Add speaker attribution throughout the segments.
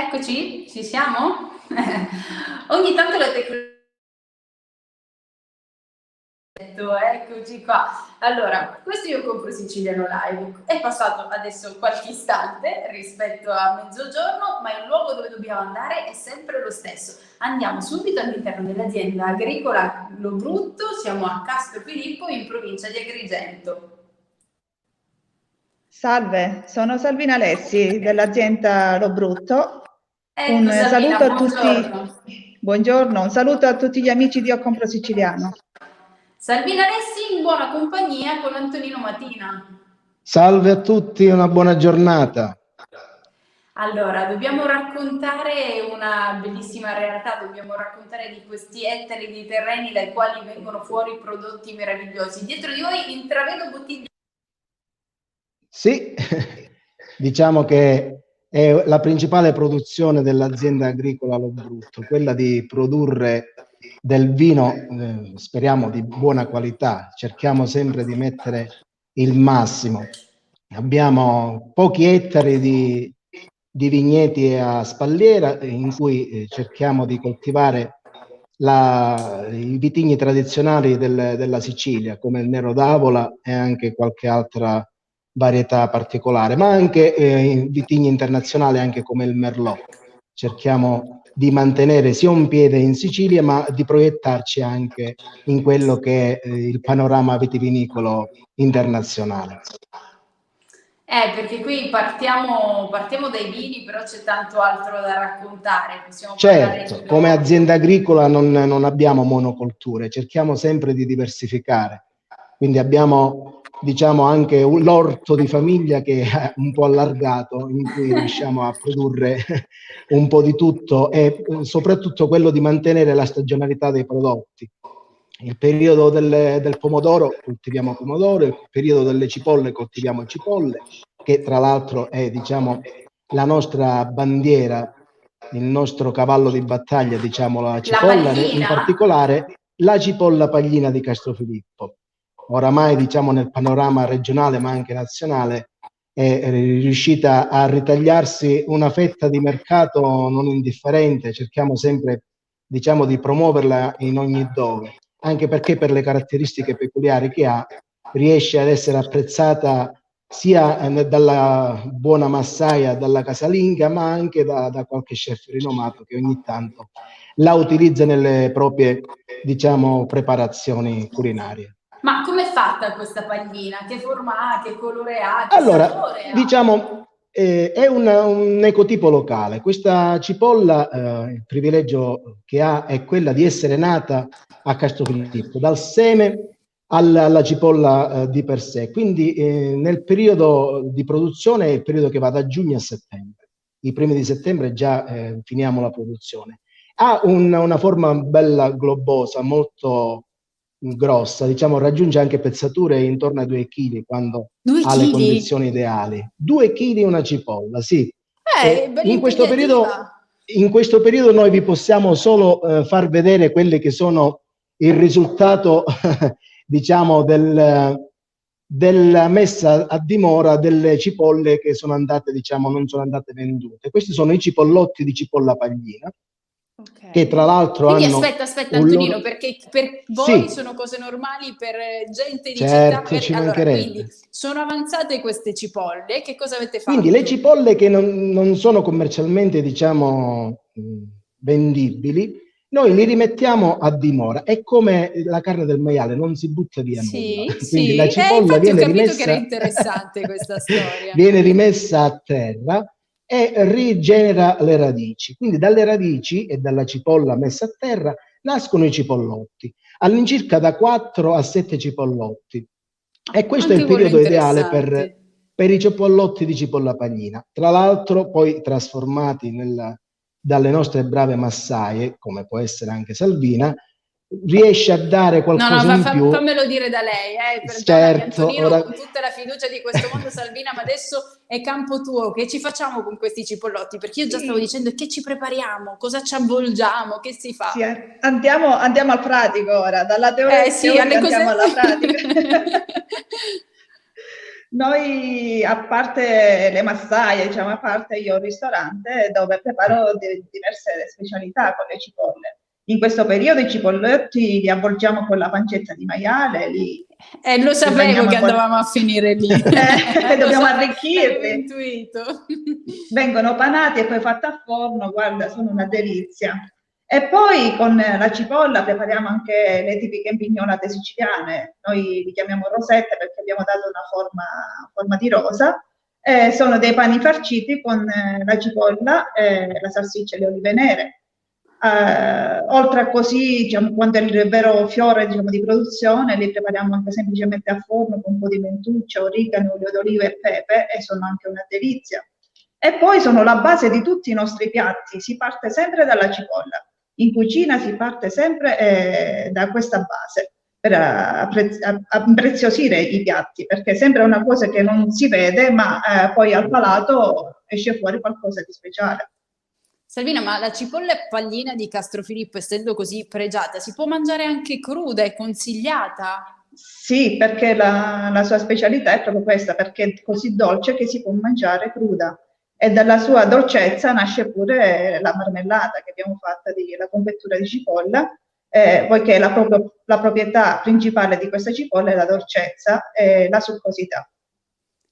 Speaker 1: Eccoci, ci siamo? Ogni tanto la tecnologia. Eccoci qua. Allora, questo Io Compro Siciliano Live è passato adesso qualche istante rispetto a mezzogiorno, ma il luogo dove dobbiamo andare è sempre lo stesso. Andiamo subito all'interno dell'azienda agricola Lobrutto, siamo a Castro Filippo in provincia di Agrigento.
Speaker 2: Salve, sono Salvina Alessi dell'azienda Lobrutto.
Speaker 1: Ecco
Speaker 2: Un
Speaker 1: Sabina,
Speaker 2: saluto a tutti,
Speaker 1: buongiorno.
Speaker 2: buongiorno, un saluto a tutti gli amici di Io Compro Siciliano.
Speaker 1: Salvina Alessi in buona compagnia con Antonino Matina.
Speaker 3: Salve a tutti, una buona giornata.
Speaker 1: Allora, dobbiamo raccontare una bellissima realtà, dobbiamo raccontare di questi ettari di terreni dai quali vengono fuori prodotti meravigliosi. Dietro di voi intravedo bottiglie.
Speaker 3: Sì, diciamo che è la principale produzione dell'azienda agricola Lobrutto, quella di produrre del vino, speriamo di buona qualità, cerchiamo sempre di mettere il massimo. Abbiamo pochi ettari di vigneti a spalliera in cui cerchiamo di coltivare i vitigni tradizionali della Sicilia, come il Nero d'Avola e anche qualche altra varietà particolare, ma anche vitigni internazionali, anche come il Merlot. Cerchiamo di mantenere sia un piede in Sicilia, ma di proiettarci anche in quello che è il panorama vitivinicolo internazionale.
Speaker 1: Perché qui partiamo dai vini, però c'è tanto altro da raccontare. Possiamo parlare
Speaker 3: Certo,
Speaker 1: di
Speaker 3: come
Speaker 1: loro.
Speaker 3: azienda agricola non abbiamo monocolture, cerchiamo sempre di diversificare. Quindi abbiamo, diciamo, anche l'orto di famiglia che è un po' allargato, in cui riusciamo a produrre un po' di tutto e soprattutto quello di mantenere la stagionalità dei prodotti. Il periodo del pomodoro coltiviamo pomodoro, il periodo delle cipolle coltiviamo cipolle, che tra l'altro è, diciamo, la nostra bandiera, il nostro cavallo di battaglia, diciamo, la cipolla, in particolare la cipolla paglina di Castrofilippo. Oramai, diciamo, nel panorama regionale ma anche nazionale è riuscita a ritagliarsi una fetta di mercato non indifferente. Cerchiamo sempre, diciamo, di promuoverla in ogni dove, anche perché per le caratteristiche peculiari che ha riesce ad essere apprezzata sia dalla buona massaia, dalla casalinga, ma anche da qualche chef rinomato che ogni tanto la utilizza nelle proprie, diciamo, preparazioni culinarie.
Speaker 1: Ma com'è fatta questa paglina? Che forma ha? Che colore ha? Che
Speaker 3: Allora,
Speaker 1: sapore ha?
Speaker 3: diciamo, è un ecotipo locale. Questa cipolla, il privilegio che ha è quella di essere nata a Castrofilippo, dal seme alla cipolla di per sé. Quindi nel periodo di produzione è il periodo che va da giugno a settembre. I primi di settembre già finiamo la produzione. Ha una forma bella globosa, molto grossa, diciamo, raggiunge anche pezzature intorno ai 2 kg quando
Speaker 1: 2
Speaker 3: ha le
Speaker 1: chili?
Speaker 3: condizioni ideali. 2 kg una cipolla, sì.
Speaker 1: È bella impegnativa.
Speaker 3: In questo periodo noi vi possiamo solo far vedere quelli che sono il risultato, diciamo, della messa a dimora delle cipolle che sono andate, diciamo, non sono andate vendute. Questi sono i cipollotti di cipolla paglina, che tra l'altro
Speaker 1: Quindi
Speaker 3: hanno
Speaker 1: aspetta Antonino, perché per voi
Speaker 3: Sì,
Speaker 1: sono cose normali, per gente di città
Speaker 3: certo,
Speaker 1: magari.
Speaker 3: ci
Speaker 1: Allora, quindi
Speaker 3: mancherebbe.
Speaker 1: sono avanzate queste cipolle, che cosa avete
Speaker 3: Quindi le
Speaker 1: fatto?
Speaker 3: cipolle che non sono commercialmente, diciamo, vendibili, noi li rimettiamo a dimora. È come la carne del maiale, non si butta via nulla.
Speaker 1: Sì,
Speaker 3: Quindi la
Speaker 1: sì.
Speaker 3: cipolla
Speaker 1: Infatti ho
Speaker 3: viene
Speaker 1: capito che era
Speaker 3: rimessa,
Speaker 1: interessante questa storia.
Speaker 3: viene rimessa a terra e rigenera le radici. Quindi dalle radici e dalla cipolla messa a terra nascono i cipollotti, all'incirca da 4 a 7 cipollotti. E questo è
Speaker 1: Anche
Speaker 3: il
Speaker 1: quello
Speaker 3: periodo ideale
Speaker 1: interessante.
Speaker 3: per i cipollotti di cipolla paglina. Tra l'altro poi trasformati dalle nostre brave massaie, come può essere anche Salvina, riesce a dare
Speaker 1: No, no,
Speaker 3: qualcosa in più.
Speaker 1: fammelo dire da lei, perdonami
Speaker 3: Certo,
Speaker 1: Antonino,
Speaker 3: ora
Speaker 1: con tutta la fiducia di questo mondo Salvina, ma adesso è campo tuo, che ci facciamo con questi cipollotti? Perché io già stavo dicendo che ci prepariamo, cosa ci avvolgiamo, che si fa?
Speaker 2: Sì, andiamo al pratico ora, dalla
Speaker 1: Sì,
Speaker 2: teoria
Speaker 1: alle cose.
Speaker 2: andiamo alla pratica. Noi, a parte le massaie, diciamo, a parte io ho un ristorante dove preparo diverse specialità con le cipolle. In questo periodo i cipolletti li avvolgiamo con la pancetta di maiale,
Speaker 1: Lo sapevo che
Speaker 2: bagniamo
Speaker 1: andavamo a finire lì.
Speaker 2: dobbiamo
Speaker 1: L'avevo
Speaker 2: arricchirli.
Speaker 1: intuito.
Speaker 2: Vengono panati e poi fatti a forno, guarda, sono una delizia. E poi con la cipolla prepariamo anche le tipiche pignolate siciliane. Noi li chiamiamo rosette perché abbiamo dato una forma di rosa. Sono dei pani farciti con la cipolla, la salsiccia e le olive nere. Oltre a così, diciamo, quando è il vero fiore, diciamo, di produzione, li prepariamo anche semplicemente a forno con un po' di mentuccia, origano, olio d'oliva e pepe, e sono anche una delizia. E poi sono la base di tutti i nostri piatti. Si parte sempre dalla cipolla. In cucina si parte sempre da questa base per impreziosire i piatti, perché sembra una cosa che non si vede, ma poi al palato esce fuori qualcosa di speciale.
Speaker 1: Salvina, ma la cipolla pallina di Castrofilippo, essendo così pregiata, si può mangiare anche cruda? È consigliata?
Speaker 2: Sì, perché la sua specialità è proprio questa, perché è così dolce che si può mangiare cruda. E dalla sua dolcezza nasce pure la marmellata che abbiamo fatta, la confettura di cipolla, poiché la proprietà principale di questa cipolla è la dolcezza e la succosità.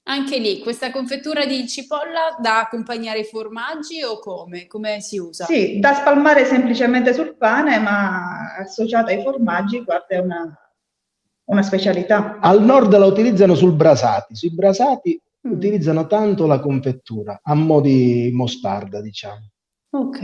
Speaker 1: Anche lì, questa confettura di cipolla da accompagnare i formaggi o come? Come si usa?
Speaker 2: Sì, da spalmare semplicemente sul pane, ma associata ai formaggi, guarda, è una specialità.
Speaker 3: Al nord la utilizzano sul brasati. Sui brasati utilizzano tanto la confettura, a mo' di mostarda, diciamo.
Speaker 1: Ok,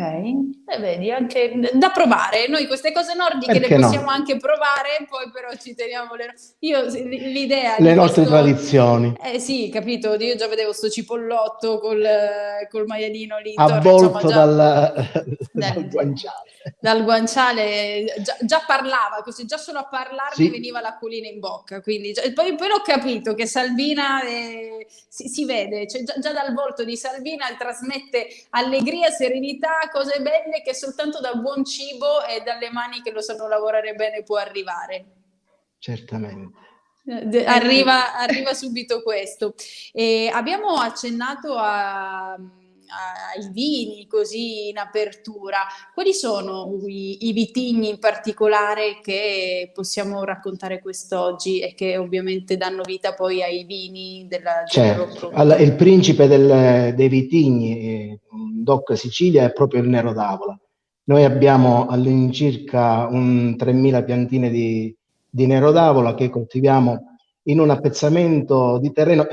Speaker 1: vedi, anche da provare. Noi queste cose nordiche
Speaker 3: Perché
Speaker 1: le possiamo
Speaker 3: no?
Speaker 1: anche provare, poi però ci teniamo l'idea
Speaker 3: Le
Speaker 1: di
Speaker 3: nostre
Speaker 1: questo...
Speaker 3: tradizioni.
Speaker 1: Sì, capito, io già vedevo sto cipollotto col maialino lì intorno, insomma
Speaker 3: Avvolto
Speaker 1: già...
Speaker 3: dal guanciale.
Speaker 1: Dal guanciale già parlava, così già solo a parlarne
Speaker 3: Sì.
Speaker 1: veniva l'acquolina in bocca, quindi poi l'ho capito che Salvina si vede, cioè già dal volto di Salvina trasmette allegria, serenità, cose belle che soltanto da buon cibo e dalle mani che lo sanno lavorare bene può arrivare.
Speaker 3: Certamente.
Speaker 1: Arriva subito questo. Abbiamo accennato ai vini così in apertura. Quali sono i vitigni in particolare che possiamo raccontare quest'oggi e che ovviamente danno vita poi ai vini del loro
Speaker 3: Certo.
Speaker 1: prodotto?
Speaker 3: Allora, il principe dei vitigni, DOC Sicilia, è proprio il Nero d'Avola. Noi abbiamo all'incirca 3.000 piantine di Nero d'Avola che coltiviamo in un appezzamento di terreno.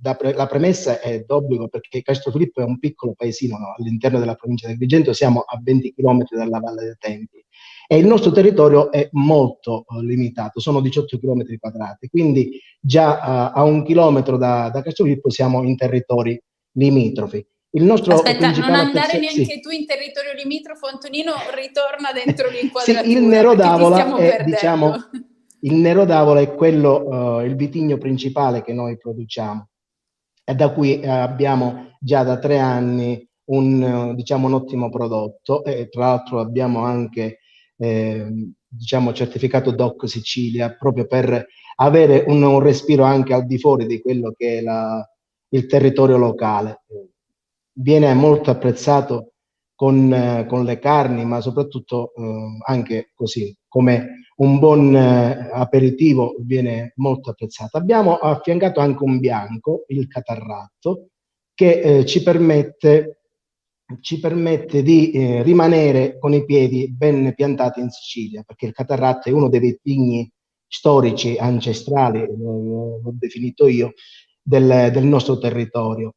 Speaker 3: La premessa è d'obbligo perché Castrofilippo è un piccolo paesino, no? All'interno della provincia di Agrigento, siamo a 20 km dalla Valle dei Tempi e il nostro territorio è molto limitato, sono 18 km quadrati, quindi già a 1 chilometro da Castrofilippo siamo in territori limitrofi. Il nostro
Speaker 1: Aspetta, non
Speaker 3: principale
Speaker 1: andare neanche
Speaker 3: sì.
Speaker 1: tu in territorio limitrofo, Antonino, ritorna dentro l'inquadratura.
Speaker 3: Sì, il Nero
Speaker 1: perché ti
Speaker 3: d'Avola
Speaker 1: stiamo
Speaker 3: è,
Speaker 1: perdendo.
Speaker 3: diciamo, il Nero d'Avola è quello, il vitigno principale che noi produciamo e da cui abbiamo già da 3 anni diciamo, un ottimo prodotto e tra l'altro abbiamo anche diciamo, certificato DOC Sicilia proprio per avere un respiro anche al di fuori di quello che è il territorio locale. Viene molto apprezzato con le carni, ma soprattutto anche così, come un buon aperitivo viene molto apprezzato. Abbiamo affiancato anche un bianco, il Catarratto, che ci permette di rimanere con i piedi ben piantati in Sicilia, perché il Catarratto è uno dei vitigni storici, ancestrali, l'ho definito io, del nostro territorio,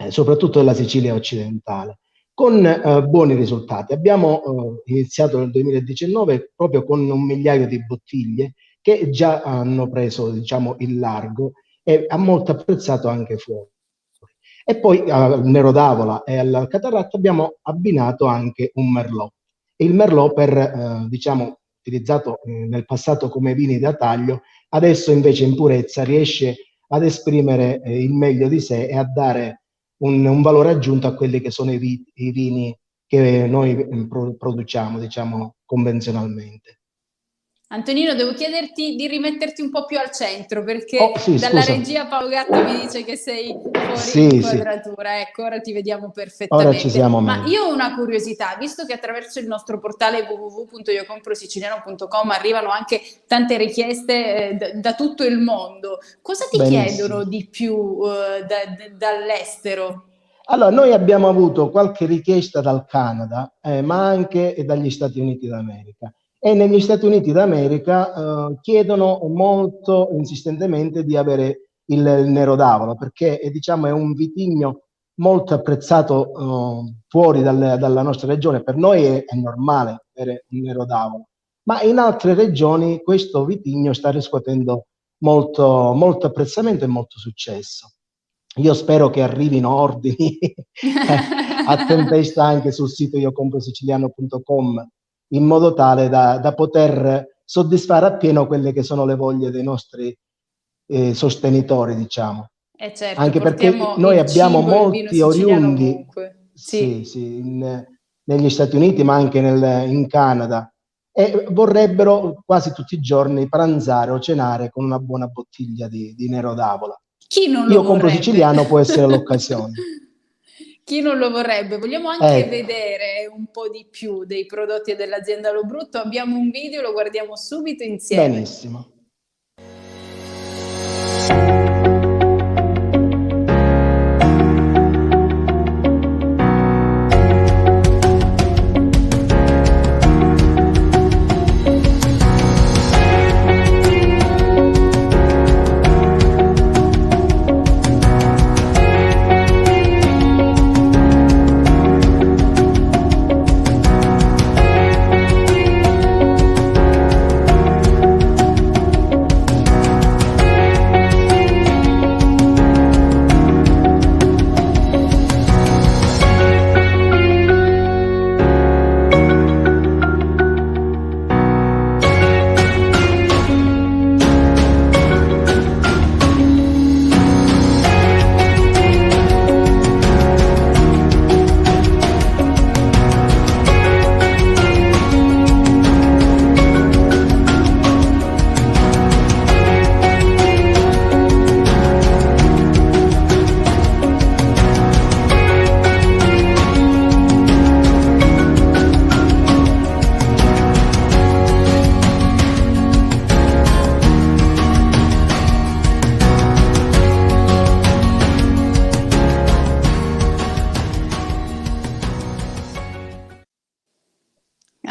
Speaker 3: soprattutto della Sicilia occidentale, con buoni risultati. Abbiamo iniziato nel 2019 proprio con 1 migliaio di bottiglie che già hanno preso, diciamo, il largo e ha molto apprezzato anche fuori. E poi al Nero d'Avola e al Catarratto abbiamo abbinato anche un Merlot. Il Merlot, diciamo, utilizzato nel passato come vini da taglio, adesso invece in purezza riesce ad esprimere il meglio di sé e a dare un valore aggiunto a quelli che sono i vini che noi produciamo, diciamo, convenzionalmente.
Speaker 1: Antonino, devo chiederti di rimetterti un po' più al centro, perché dalla
Speaker 3: scusa.
Speaker 1: regia Paolo Gatto mi dice che sei fuori
Speaker 3: Sì.
Speaker 1: inquadratura. Ecco, ora ti vediamo perfettamente.
Speaker 3: Ora ci siamo
Speaker 1: Ma
Speaker 3: meglio.
Speaker 1: io ho una curiosità, visto che attraverso il nostro portale www.iocomprosiciliano.com arrivano anche tante richieste da tutto il mondo, cosa ti chiedono di più dall'estero?
Speaker 3: Allora, noi abbiamo avuto qualche richiesta dal Canada, ma anche dagli Stati Uniti d'America. E negli Stati Uniti d'America chiedono molto insistentemente di avere il Nero d'Avola, perché diciamo è un vitigno molto apprezzato fuori dalla nostra regione. Per noi è normale avere un Nero d'Avola, ma in altre regioni questo vitigno sta riscuotendo molto, molto apprezzamento e molto successo. Io spero che arrivino ordini a tempesta anche sul sito iocomprosiciliano.com, in modo tale da poter soddisfare appieno quelle che sono le voglie dei nostri sostenitori, diciamo.
Speaker 1: Certo,
Speaker 3: anche perché noi abbiamo molti oriundi negli Stati Uniti, ma anche in Canada, e vorrebbero quasi tutti i giorni pranzare o cenare con una buona bottiglia di Nero d'Avola.
Speaker 1: Chi non lo
Speaker 3: Io compro siciliano, può essere l'occasione.
Speaker 1: Chi non lo vorrebbe? Vogliamo anche vedere un po' di più dei prodotti dell'azienda Lo Brutto. Abbiamo un video, lo guardiamo subito insieme.
Speaker 3: Benissimo.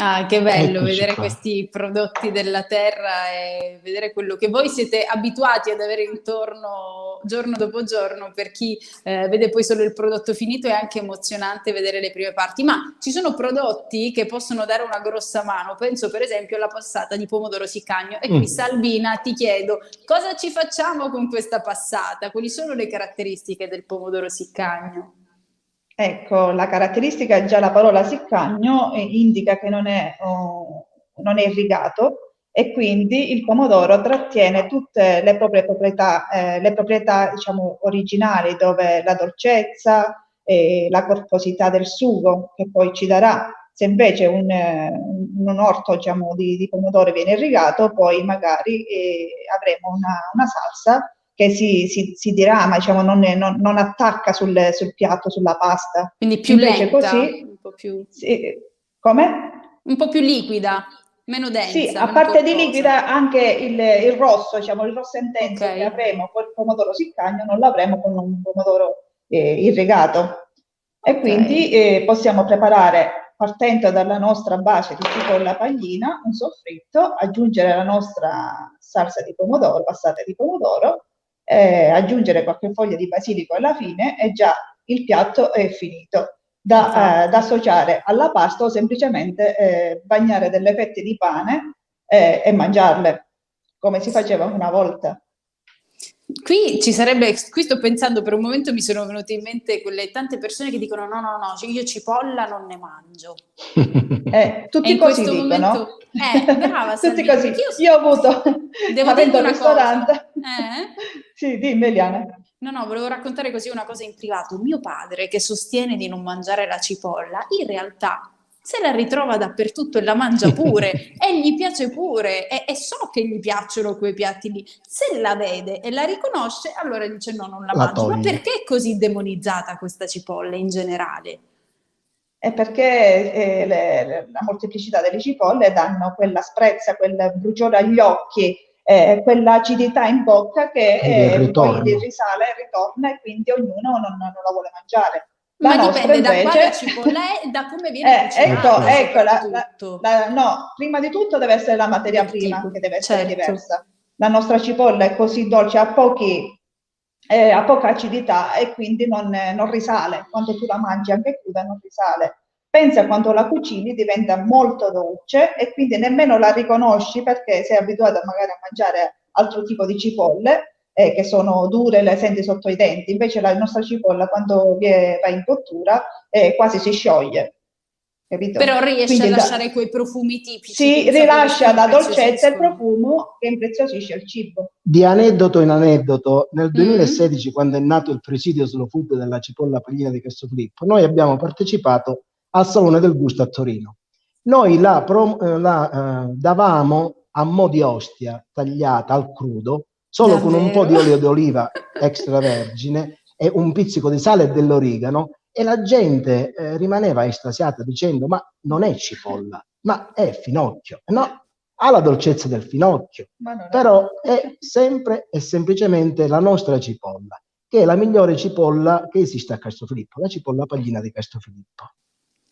Speaker 1: Ah, che bello
Speaker 3: Eccoci
Speaker 1: vedere
Speaker 3: qua.
Speaker 1: questi prodotti della terra e vedere quello che voi siete abituati ad avere intorno giorno dopo giorno. Per chi vede poi solo il prodotto finito è anche emozionante vedere le prime parti, ma ci sono prodotti che possono dare una grossa mano. Penso per esempio alla passata di pomodoro Siccagno. E qui Salvina, ti chiedo, cosa ci facciamo con questa passata? Quali sono le caratteristiche del pomodoro Siccagno?
Speaker 2: Ecco, la caratteristica, già la parola Siccagno indica che non è irrigato, e quindi il pomodoro trattiene tutte le proprie proprietà diciamo originali, dove la dolcezza e la corposità del sugo che poi ci darà. Se invece un orto diciamo di pomodoro viene irrigato, poi magari avremo una salsa che si dirama, diciamo, non attacca sul piatto, sulla pasta.
Speaker 1: Quindi più
Speaker 2: invece
Speaker 1: lenta,
Speaker 2: così,
Speaker 1: un po' più...
Speaker 2: come?
Speaker 1: Un po' più liquida, meno densa.
Speaker 2: Sì, a
Speaker 1: meno
Speaker 2: parte di
Speaker 1: corposa.
Speaker 2: liquida, anche il rosso, diciamo, il rosso intenso che avremo col pomodoro Siccagno non l'avremo con un pomodoro irrigato. E quindi possiamo preparare, partendo dalla nostra base di cipolla paglina, un soffritto, aggiungere la nostra salsa di pomodoro, passata di pomodoro, aggiungere qualche foglia di basilico alla fine e già il piatto è finito. Da associare alla pasta o semplicemente bagnare delle fette di pane e mangiarle, come si faceva una volta.
Speaker 1: Qui sto pensando, per un momento mi sono venute in mente quelle tante persone che dicono no, io cipolla non ne mangio.
Speaker 2: Tutti così dicono.
Speaker 1: Momento, brava
Speaker 2: tutti
Speaker 1: Salvina,
Speaker 2: così. Io ho avuto, avendo un ristorante. Sì, dimmi Eliana.
Speaker 1: No, volevo raccontare così una cosa in privato. Mio padre, che sostiene di non mangiare la cipolla, in realtà se la ritrova dappertutto e la mangia pure e gli piace pure e so che gli piacciono quei piatti lì. Se la vede e la riconosce, allora dice no, non la
Speaker 3: La
Speaker 1: mangio. Ma
Speaker 3: toglie.
Speaker 1: perché è così demonizzata questa cipolla in generale?
Speaker 2: È perché la molteplicità delle cipolle danno quell'asprezza, quel bruciore agli occhi, quell'acidità in bocca che poi risale e ritorna, e quindi ognuno non la vuole mangiare. La
Speaker 1: Ma
Speaker 2: nostra
Speaker 1: dipende da quale
Speaker 2: invece,
Speaker 1: cipolla è e da come viene cucinata,
Speaker 2: no, prima di tutto deve essere la materia
Speaker 1: del
Speaker 2: prima
Speaker 1: tipo,
Speaker 2: che deve essere
Speaker 1: certo.
Speaker 2: diversa. La nostra cipolla è così dolce, ha poca acidità, e quindi non risale. Quando tu la mangi anche cruda non risale. Pensa, quando la cucini diventa molto dolce e quindi nemmeno la riconosci, perché sei abituata magari a mangiare altro tipo di cipolle che sono dure, le senti sotto i denti. Invece la nostra cipolla, quando va in cottura, quasi si scioglie. Capito?
Speaker 1: Però riesce
Speaker 2: Quindi
Speaker 1: a lasciare quei profumi tipici.
Speaker 2: si rilascia la dolcezza e il profumo che impreziosisce il cibo.
Speaker 3: Di aneddoto in aneddoto, nel 2016, quando è nato il presidio Slow Food della cipolla pallina di Castrofilippo, noi abbiamo partecipato al Salone del Gusto a Torino. Noi la davamo a mo' di ostia tagliata al crudo, solo
Speaker 1: Davvero?
Speaker 3: con un po' di olio d'oliva extravergine e un pizzico di sale e dell'origano, e la gente rimaneva estasiata dicendo: ma non è cipolla, ma è finocchio. No, ha la dolcezza del finocchio, però è sempre e semplicemente la nostra cipolla, che è la migliore cipolla che esiste a Castrofilippo, la cipolla pallina di Castrofilippo.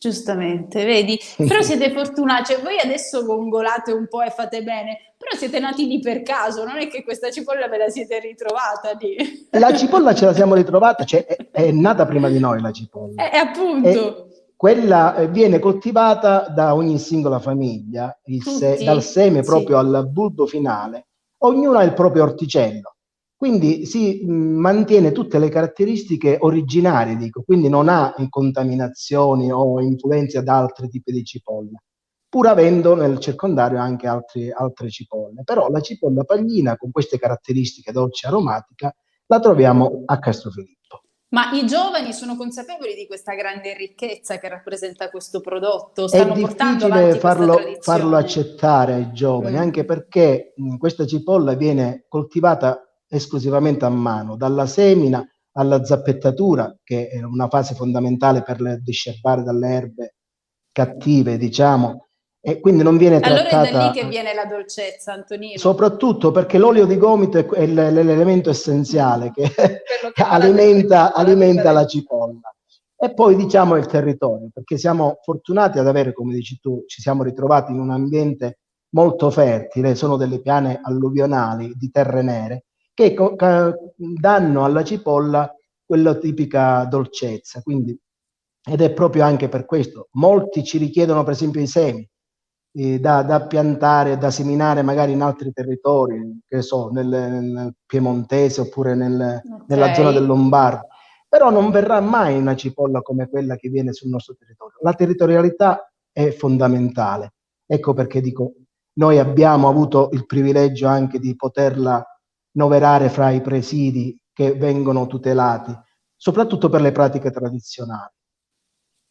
Speaker 1: Giustamente, vedi? Però siete fortunati, cioè voi adesso gongolate un po' e fate bene, però siete nati lì per caso, non è che questa cipolla ve la siete ritrovata lì.
Speaker 3: La cipolla ce la siamo ritrovata, cioè è nata prima di noi la cipolla.
Speaker 1: Appunto.
Speaker 3: Quella viene coltivata da ogni singola famiglia, dal seme proprio al bulbo finale, ognuno ha il proprio orticello. Quindi si mantiene tutte le caratteristiche originarie, dico, quindi non ha contaminazioni o influenze da altri tipi di cipolla, pur avendo nel circondario anche altre cipolle. Però la cipolla pallina, con queste caratteristiche dolce e aromatica, la troviamo a Castrofilippo.
Speaker 1: Ma i giovani sono consapevoli di questa grande ricchezza che rappresenta questo prodotto? Stanno portando avanti questa tradizione?
Speaker 3: Farlo accettare ai giovani, anche perché questa cipolla viene coltivata esclusivamente a mano, dalla semina alla zappettatura, che è una fase fondamentale per discerbare dalle erbe cattive, diciamo, e quindi non viene trattata...
Speaker 1: Allora è da lì che viene la dolcezza, Antonino.
Speaker 3: Soprattutto perché l'olio di gomito è l'elemento essenziale che alimenta la cipolla. E poi diciamo il territorio, perché siamo fortunati ad avere, come dici tu, ci siamo ritrovati in un ambiente molto fertile, sono delle piane alluvionali di terre nere, che danno alla cipolla quella tipica dolcezza. Quindi, ed è proprio anche per questo, molti ci richiedono per esempio i semi, da piantare, da seminare magari in altri territori, che so, nel piemontese oppure nella zona del Lombardo. Però non verrà mai una cipolla come quella che viene sul nostro territorio. La territorialità è fondamentale. Ecco perché dico, noi abbiamo avuto il privilegio anche di poterla noverare fra i presidi che vengono tutelati, soprattutto per le pratiche tradizionali.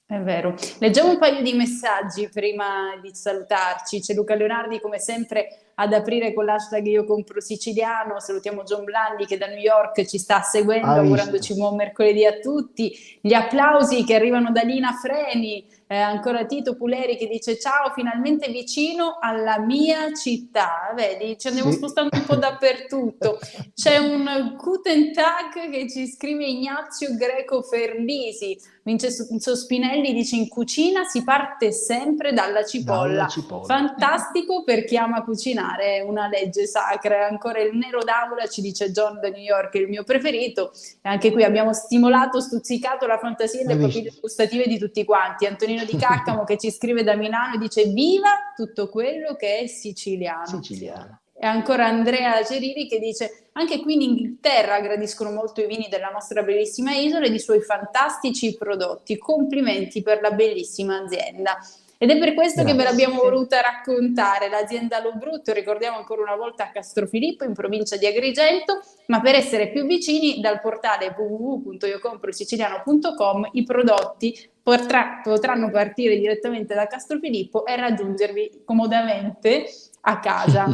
Speaker 1: È vero. Leggiamo un paio di messaggi prima di salutarci. C'è Luca Leonardi, come sempre, ad aprire con l'hashtag Io Compro Siciliano. Salutiamo John Blandi che da New York ci sta seguendo, augurandoci buon mercoledì a tutti. Gli applausi che arrivano da Lina Freni, ancora Tito Puleri che dice ciao, finalmente vicino alla mia città. Vedi, ci andiamo spostando un po' dappertutto. C'è un Guten Tag che ci scrive Ignazio Greco Ferlisi. Vincenzo Spinelli dice in cucina si parte sempre dalla cipolla. Fantastico per chi ama cucinare, è una legge sacra. Ancora il Nero d'Avola ci dice John da New York è il mio preferito, e anche qui abbiamo stimolato, stuzzicato la fantasia e le papille gustative di tutti quanti. Antonino Di Caccamo che ci scrive da Milano e dice viva tutto quello che è siciliano. E ancora Andrea Ceriri che dice anche qui in Inghilterra gradiscono molto i vini della nostra bellissima isola e i suoi fantastici prodotti. Complimenti per la bellissima azienda. Ed è per questo che ve l'abbiamo voluta raccontare. L'azienda Lo Brutto, ricordiamo ancora una volta a Castrofilippo in provincia di Agrigento, ma per essere più vicini dal portale www.iocomprosiciliano.com i prodotti potranno partire direttamente da Castrofilippo e raggiungervi comodamente a casa.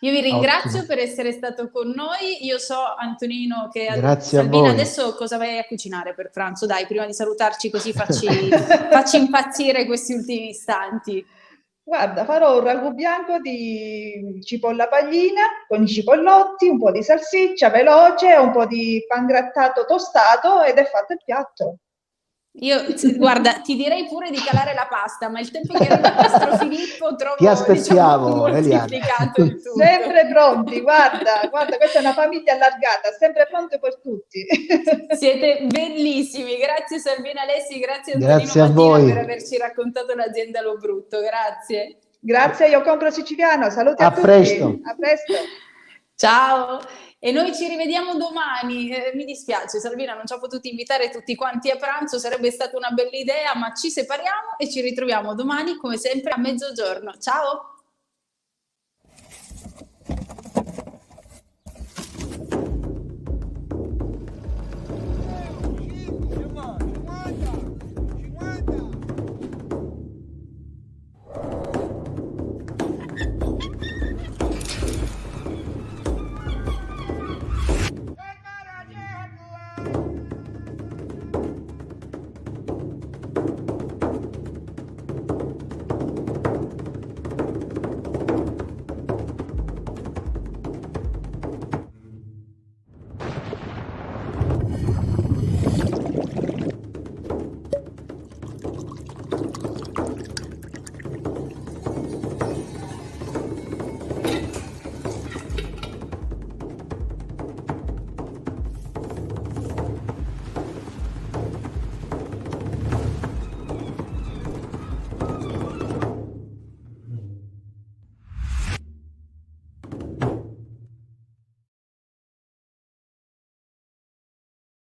Speaker 1: Io vi ringrazio
Speaker 3: Ottimo.
Speaker 1: per essere stato con noi. Io so, Antonino, che
Speaker 3: Grazie a
Speaker 1: Salvina,
Speaker 3: voi.
Speaker 1: adesso cosa vai a cucinare per pranzo? Dai, prima di salutarci, così facci impazzire questi ultimi istanti.
Speaker 2: Guarda, farò un ragù bianco di cipolla pallina con i cipollotti, un po' di salsiccia veloce, un po' di pangrattato tostato ed è fatto il piatto.
Speaker 1: Guarda, ti direi pure di calare la pasta, ma il tempo che arriva a Castrofilippo trovo,
Speaker 3: Ti aspettiamo,
Speaker 1: moltiplicato il tutto.
Speaker 2: Sempre pronti, guarda, questa è una famiglia allargata, sempre pronto per tutti.
Speaker 1: Siete bellissimi, grazie Salvina Alessi, grazie Antonino
Speaker 3: Grazie a
Speaker 1: Mattina
Speaker 3: voi.
Speaker 1: per averci raccontato l'azienda Lo Brutto, grazie.
Speaker 2: Grazie, io compro siciliano, saluti a tutti.
Speaker 3: Presto.
Speaker 2: A presto.
Speaker 1: Ciao, e noi ci rivediamo domani. Mi dispiace Salvina, non ci ho potuto invitare tutti quanti a pranzo, sarebbe stata una bella idea, ma ci separiamo e ci ritroviamo domani come sempre a mezzogiorno. Ciao!